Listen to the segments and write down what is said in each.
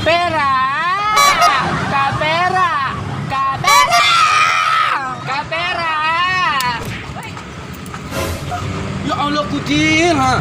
Kapera! Kapera! Kapera! Kapera! Ya Allah Kudil ha.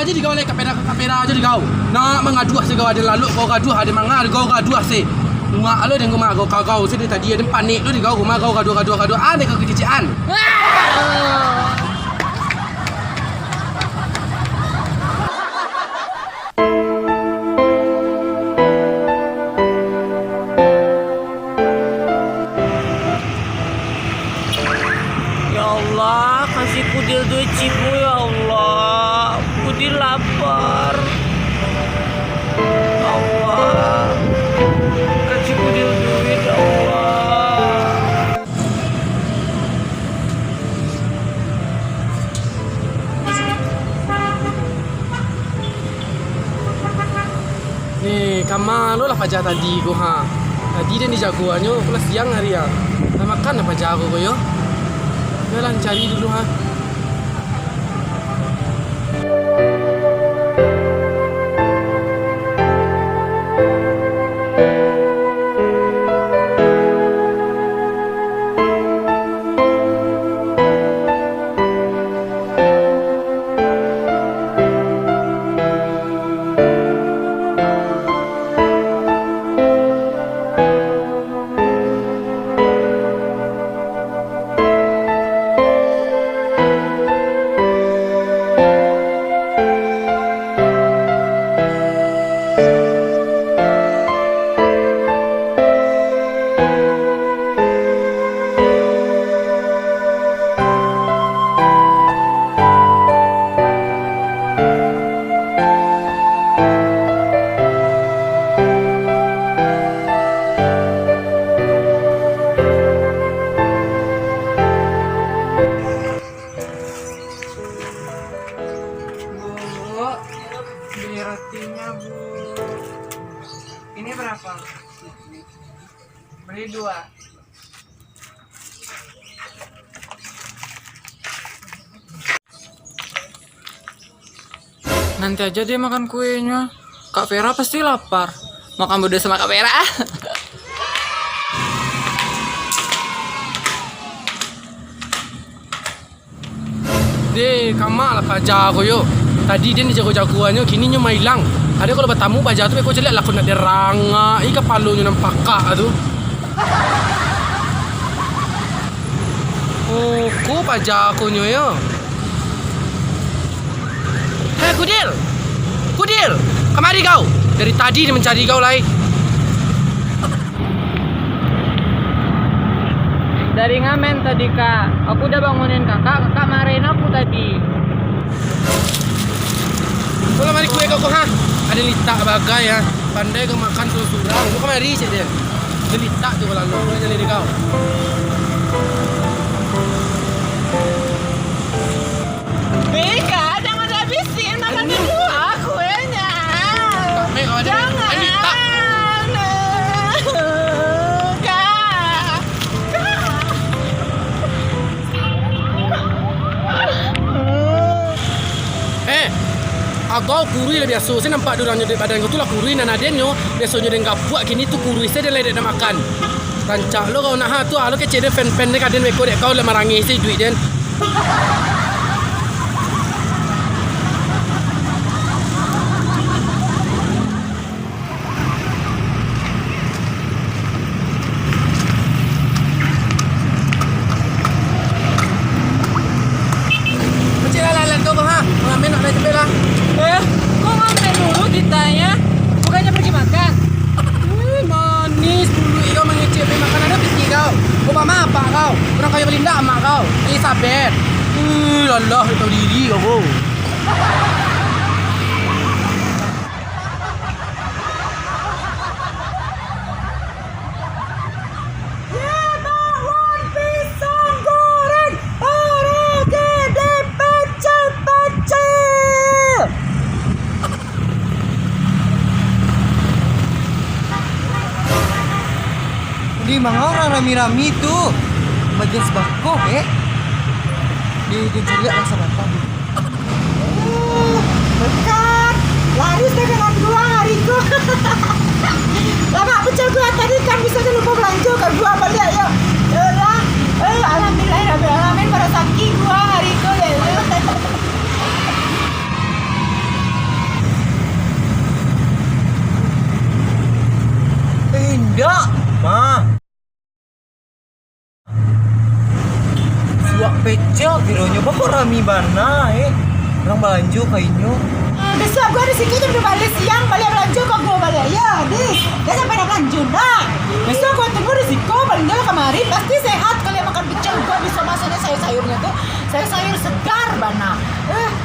Jadi kau lek kapera aja di kau. Nak mengaduh se kau ada lalu kau gaduh ada mangar kau gaduh se. Mak lo dengan mak kau se tadi ada panik lo di kau mak kau gaduh. Ada kau kecician. Ya Allah, kasih Kudil duit cipu ya Allah. Kudil lapar. Ya Allah, kasih Kudil duit ya Allah. Nih, kamar lo lah pajak tadi ko ha. Tadi dia ni jagoannya kelas siang hari ya. Nak makan apa jago ko yo? Yalah cari dulu ha. Beli rotinya Bu. Ini berapa? Beli 2. Nanti aja dia makan kuenya. Kak Vera pasti lapar. Makan berdua sama Kak Vera. Deh, kamar lah pajak ko yo. Tadi dia ni jago-jagoannya, kini nyo mailang. Ada kalau bertamu pajak tu, kau celiak lah kau nak deranga. Ika palunya nampak kak tu. Oh, ko pajak ko nyo yo. Hei, Kudil! Kudil! Kemari kau! Dari tadi dia mencari kau lai. Dari ngamen tadi Kak. Aku udah bangunin kakak marahin aku tadi. Kau mari kue kau ha. Ada litak bagai ya. Pandai kau makan tu surang. Kau mari cik dia. Ada litak tu kalau lu jadi diri kau. Beka, jangan habisin makan dua kuenya. Kami kau ada litak. Agau kurui lah biasa. Saya nampak dia orang nyedek badan kau tu lah kurui dan adenyo. Biasanya dia enggak buat kini tu kurui. Saya dia ledek nak makan. Rancak lo kau nak ha tu. Lo kecil dia fan-fan dia kaden meko dek kau lah marangi saya duit dia. Kecil lah lalan kau ha. Mengamen nak cepet lah. Kok ngambil dulu ditanya? Bukannya pergi makan? Manis dulu kau mengecek makanan ada pergi kau. Kau mama apa kau? Orang kaya Belinda emak kau. Elizabeth. Lalah tahu diri kau. Di mga orang rami-rami tu bagian sebako di juga laksanakan. Dekat, laris dengan 2 hari pecel bironya kok rami bana orang balanju kayaknya. Besok gue di situ udah balik siang, balik belanja kok gue balik ya, di. Dia sampai ada belanja nah. Besok gue tunggu di situ, paling jalan kemari pasti sehat kalian makan pecel. Gue bisa masaknya sayur-sayurnya tuh, sayur segar bana.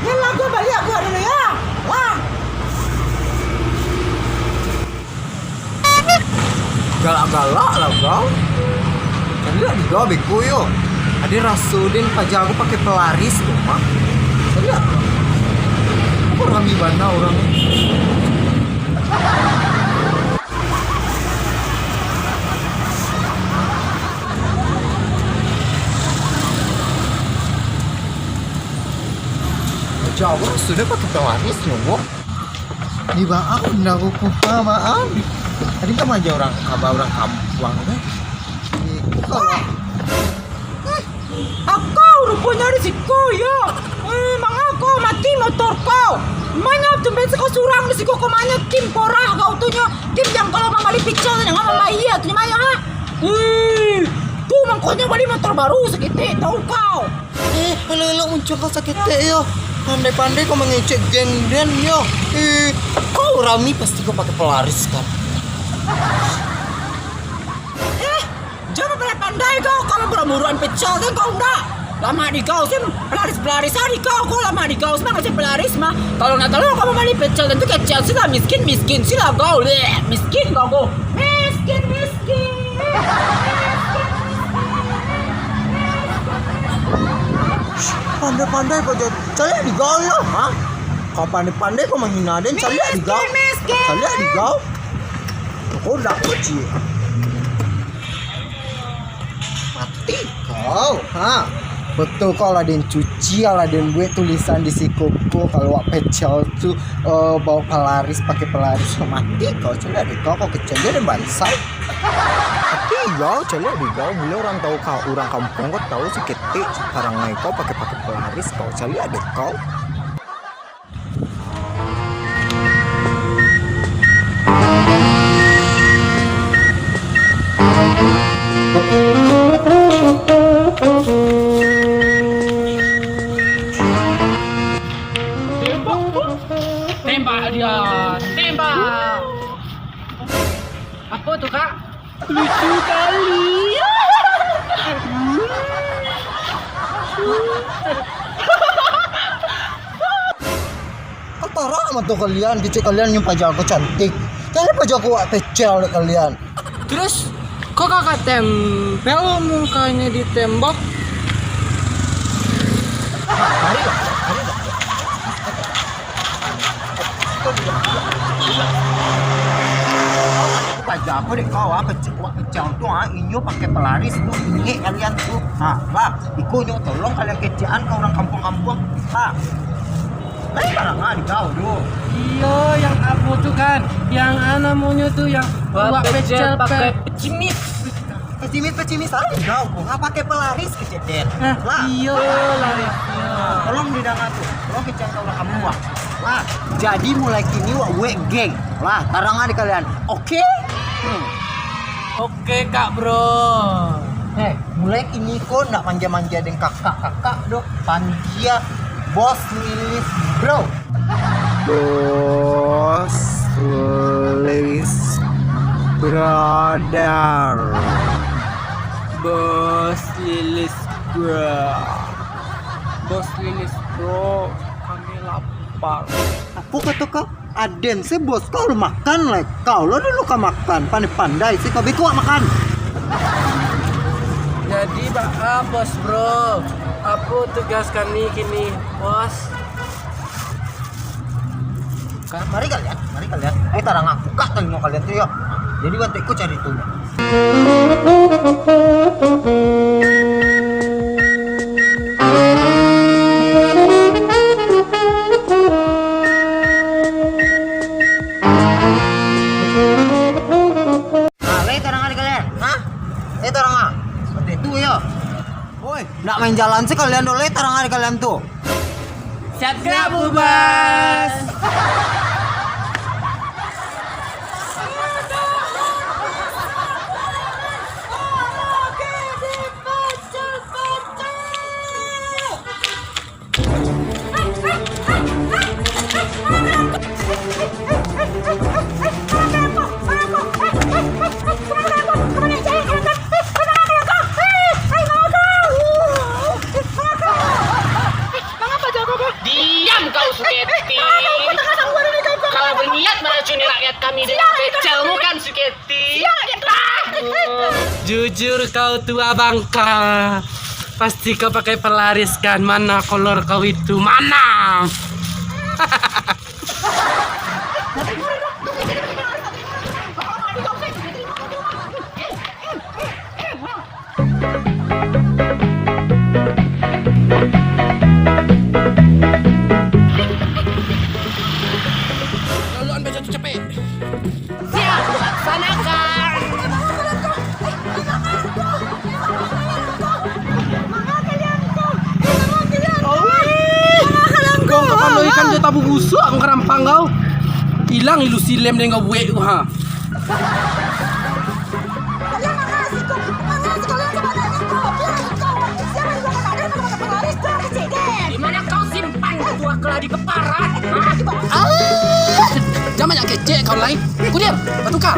Ya lah gue balik gue dulu ya. Wah. Galak-galak lah kau. Kan lihat di gua beko yo. Ada Rasudin pajago pakai pelaris tuh mah. Lihat. Kok rami bana orangnya. Jawa sudah pakai pelaris loh. Di bang aku ndak kupa maaf. Tadi kan aja orang kampung deh. Aku rupanya di situ ya. Emang aku mati motor kau. Mana tumben kau surang di situ kau mana tim porah kau tuhnya. Tim yang kalau membeli picel yang ngomong iya tuhnya maya ha. Tuh mangkonya beli motor baru segitu tahu kau. Lelo muncul kau sakit yo. Pandai-pandai kau mengecek geng dan yo. Kau rami pasti kau pakai pelaris kan. Jangan pandai kau kalau bermuruan pecel kan kau enggak. Lama di kau sih pelaris hari kau lama di kau semua ngasih pelaris mah. Kalau nggak tahu kamu beli pecel tentu kecil sih lah miskin sih lah kau deh miskin kau miskin. Pandai-pandai kau jadi cari di kau ya, ha? Kau pandai-pandai kau menghina dan cari di kau. Cari di kau. Kau dah kuci. Mati kau, ha? Betul kau lah den cuci, lah den buat tulisan di sikoko kalau wak pecel tu bawa pelaris pakai pelaris mati kau celah di kau kecil dan bansai. Tapi kau celah di kau bila orang tahu kau orang kampung kau tahu seketik sekarang ngai kau pakai pelaris kau celah di kau. Tembak dia, tembak. Apa tuh kak? Lucu kali. Kau tarak mah tuh kalian, kecil kalian yang pajago cantik. Jangan pajago wak pecel kalian. Terus kok kakak tempel mukanya ditembak? Pajago deh kau pecel tuh inyo pakai pelaris tuh ini kalian tuh. Lah, ikunyo tolong kalian kecian ke orang kampung-kampung. Kalian barang di kau tuh. Iya, yang aku tuh kan, yang namanya tuh yang buat pecel pakai pecimis. Pecimis ada di kau kok nggak pakai pelaris kejadian. Lah, Iya, laris. tolong di dana tuh, tolong kecian ke orang kampung lah. Jadi mulai kini wak geng lah, tarangan di kalian. Oke? Oke kak bro. Mulai kini kok nggak manja-manja dengan kakak doh, panjia bos Lilis bro. Bos Lilis brother. Bos Lilis bro, kami lapar. Apa kata kau? Aden sih bos kau lu makan lah. Kau lo dulu kau makan, pandai-pandai sih kau beku makan. Jadi bos bro, apa tugas kami kini bos? Mari kalian. Tarang aku kak kali mau kalian tuh ya. Jadi bantuku cari tuh. Nak main jalan sih kalian dulu tarang hari kalian tuh. Siap gerak bubas. Jujur kau tua bangka. Pasti kau pakai pelaris kan? Mana kolor kau itu? Mana? Laluan baca tu cepet. Siap, laksanakan. Kau kepala ikan dia tabu busuk kau kerampang kau. Hilang ilusi lem dengan kau buat tu ha. Di mana kau simpan buah keladi keparat? Jangan banyak kecek kau lain. Kau diam, kau tukar.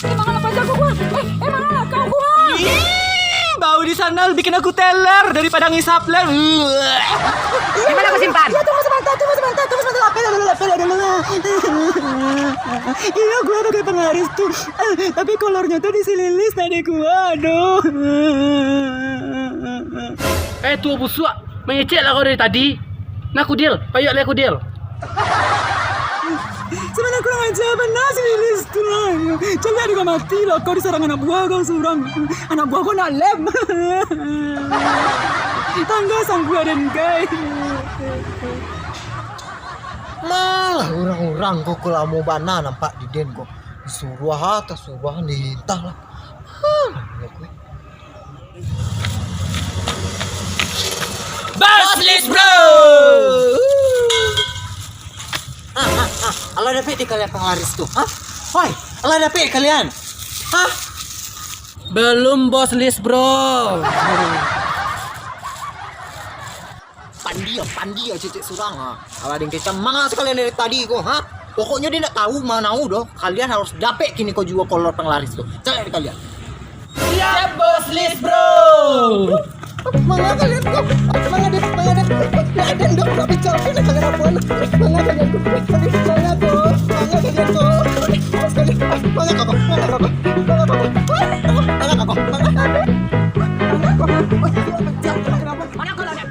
Mana pajak gua? Mana kau gua? Bau di sana bikin aku teler daripada ngisap ler. Di mana kau simpan? Ya, tunggu sebentar. Apel dulu. Iya, gua pakai penglaris tuh. Tapi kolornya tuh disililis tadi gua. Aduh. Tua busuk, mengecek lah kau dari tadi. Nak kudil, payuk lah kudil. Sebenarnya kurang aja benar sililis tuh. Coba juga mati loh kau diserang anak buah kau surang. Anak buah kau nak lem. Tangga sang buah dan gai. Malah orang-orang kok kalau mau bana nampak di den kok disuruh atas suruh lintah lah. Baslis bro. Alah dapet di kalian penglaris tuh, hah? Woi, alah dapet kalian, hah? Belum bos list bro. Pandia cecek surang, ha? Alah ada yang kecam manga sekalian dari tadi kok, hah? Pokoknya dia nak tahu mana doh. Kalian harus dapet kini kau jual kolor penglaris tuh. Cari kalian. Siap bos list bro. Manga kalian kok, manga deh. Ada dok, tapi calon kalian apa? Manga kalian kok, manga kok. Mana kolornya?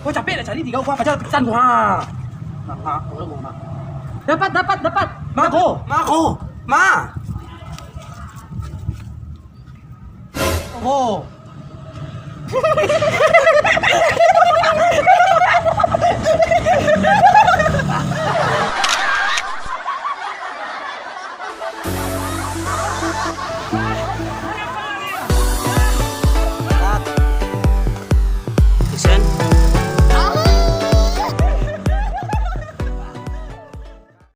Kau capek dah cari tiga gua pacar pingsan gua. Dapat. Mako. Ma. Oh.